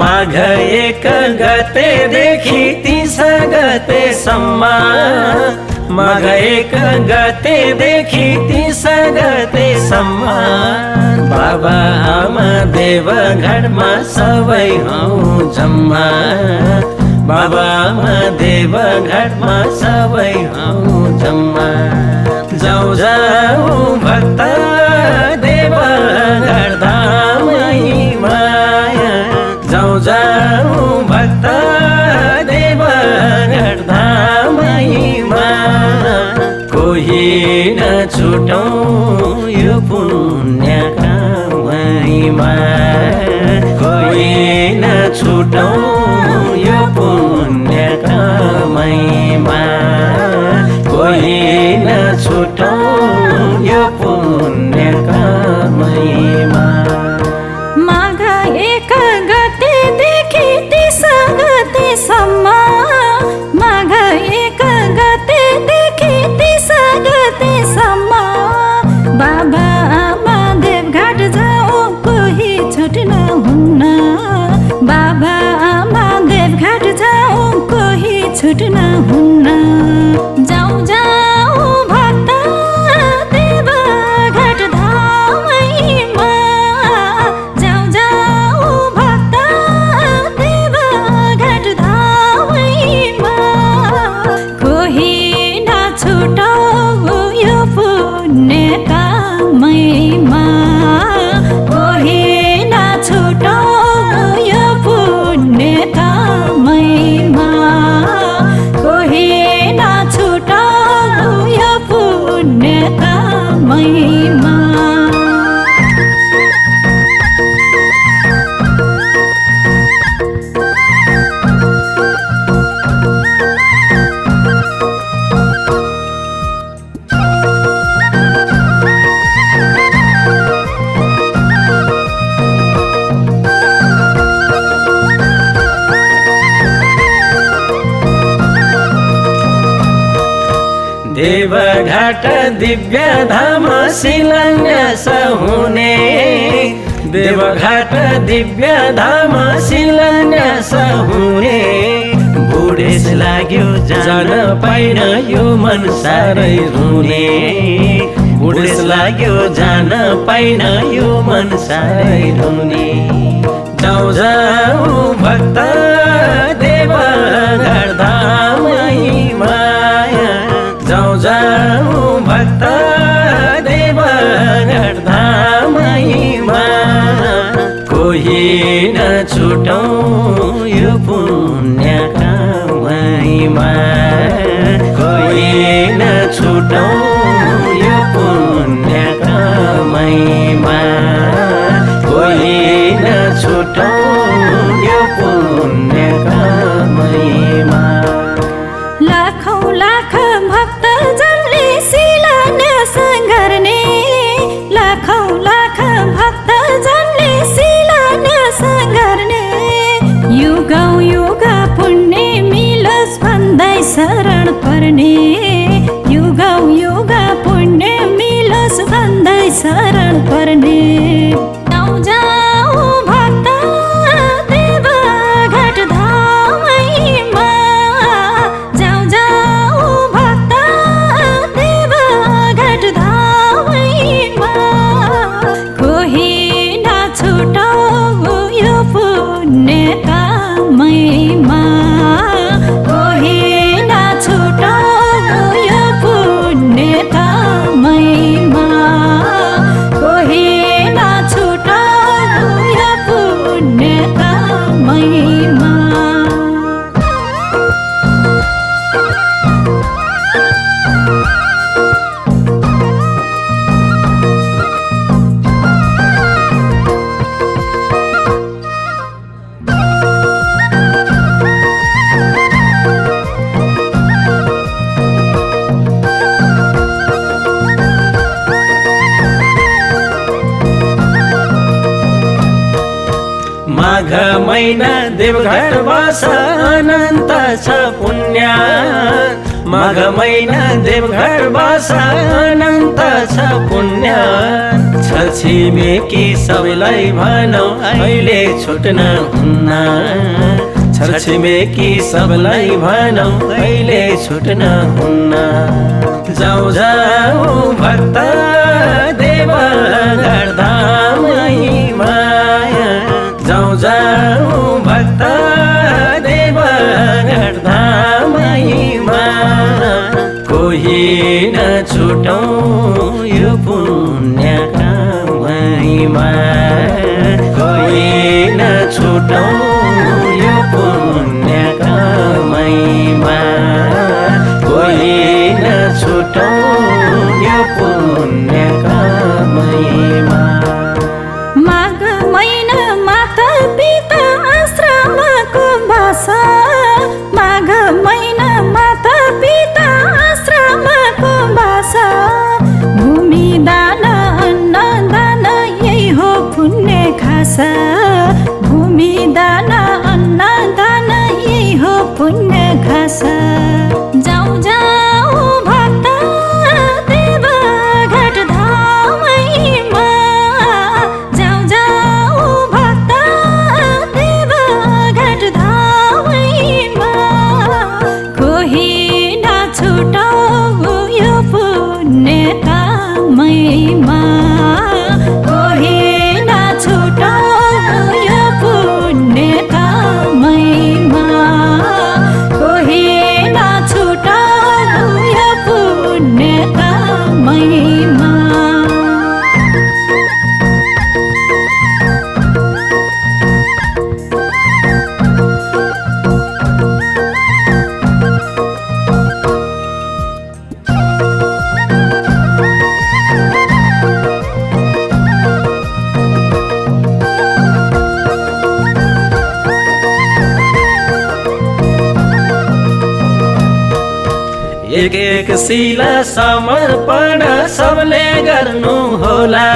माघ एक गतेदेखि 30 गतेसम्म, माघ एक गतेदेखि 30 गतेसम्म बाबा आमा देवघरमा सबै हौ जम्मा, बाबा आमा देवघरमा सबै हौ जम्मा। जाऊ जाऊ भक्त देवघर धामै माया, जाऊ जाऊ भक्त देवघर धामैमा, कोही नछुटौँ यो पुण्य कामैमा, कोही नछुटौँ यो पुण्य कामैमा, कोही नछुटौँ यो पुण्य कामैमा। माघ एक गतेदेखि 30 गतेसम्म, माघ एक गतेदेखि 30 गतेसम्म बाबा आमा देवघाट जाऊ कोही छुट्न हुन्न, बाबा आमा देवघाट जाऊ कोही छुट्न हुन्न। जाऊ जाऊ भक्त देवघाट धामैमा, जाऊ जाऊ भक्त देवघाट धामैमा, कोही नछुटौँ यो पुण्य कामैमा, कोही नछुटौँ यो पुण्य कामैमा, कोही नछुटौँ यो पुण्य कामैमा। देवघाट दिव्य धाम शिलान्यास हुने, देवघाट दिव्य धाम शिलान्यास हुने, बुढेस लाग्यो जान पाइन यो मन साह्रै रुने, बुढेस लाग्यो जान पाइन यो मन साह्रै रुने। जाऊ जाऊ भक्त देवघर धामैमा, जाऊ जाऊ भक्त देवघर धामैमा, कोही नछुटौँ यो पुण्य कामैमा, कोही नछुटौँ यो पुण्य कामैमा, कोही नछुटौँ यो पुण्य कामैमा। लाखौं लाख भक्त जनले शिलान्यास गर्ने, लाखौं लाख भक्त जनले शिलान्यास गर्ने, युगौं युग पुण्य मिलोस् भन्दै शरण पर्ने, युगौं युग पुण्य मिलोस् भन्दै शरण पर्ने। जाऊ जाऊ भक्त देवघाट धामैमा, जाऊ जाऊ भक्त देवघाट धामैमा, कोही नछुटौँ यो पुण्य कामैमा, कोही नछुटौँ यो पुण्य कामैमा, कोही नछुटौँ माघ महिना देवघाट बस अनन्त छ पुण्य माघ महिना देवघाट बस अनन्त छ पुण्य छरछिमेकी सबैलाई भनौ अहिले छुट्न हुन्न छरछिमेकी सबैलाई भनौ अहिले छुट्न हुन्न जाऊ जाऊ भक्त देवघाट धामैमा जाऊ जाऊ भक्त देवघाट धामैमा कोही नछुटौ यो पुण्यका महिमा कोही नछुटौ यो पुण्यका महिमा कोही नछुटौ यो पुण्यका महिमा माघ महिना माता पिता आश्रमको बासा माघ महिना माता पिता आश्रमको बासा भूमि दान अन्न दान यही हो पुण्य खासा भूमि दान अन्न दान यही हो पुण्य खासा जाऊ जाऊ भक्त देवघाट धामैमा जाऊ जाऊ भक्त देवघाट धामैमा कोही नछुटौ यो पुण्यका महिमा कोही नछुटौ यो पुण्यका महिमा कोही नछुटौ यो पुण्यका महिमा एक एक शिला समर्पण सबले गर्नु होला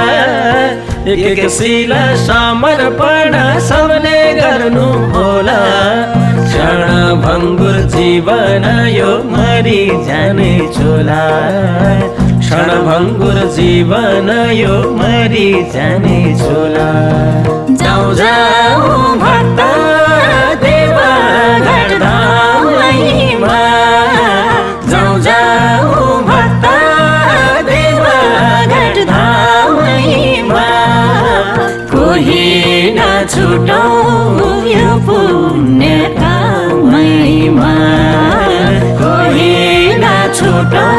एक एक शिला समर्पण सबले गर्नु होला क्षण भङ्गुर जीवन यो मरि जाने छोला क्षण भङ्गुर जीवन यो मरि जाने छोला जाऊ जाऊ भक्त देवघाट धामैमा जाऊ जाऊ भक्त देवघाट धामैमा कोही नछुटौ यो पुण्यका महिमा कोही नछुटौ